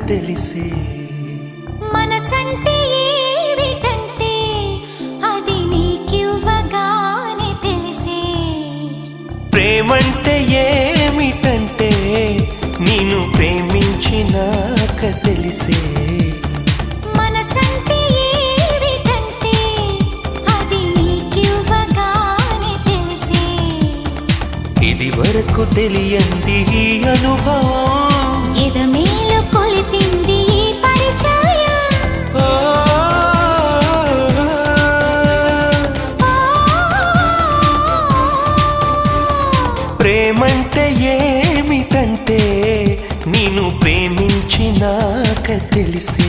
తెలిసే మనసంటే ఏమిటంటే అది నీకివ్వగానే తెలిసే ప్రేమంటే ఏమిటంటే నేను ప్రేమించినాక తెలిసే మనసంటే ఏమిటంటే అది నీకివ్వగానే తెలిసే ఇది వరకు తెలియంది ఈ అనుభవం ఎదమేలు కొలిపింది ఈ పరిచయం ప్రేమంటే ఏమిటంటే నేను ప్రేమించినాక తెలిసే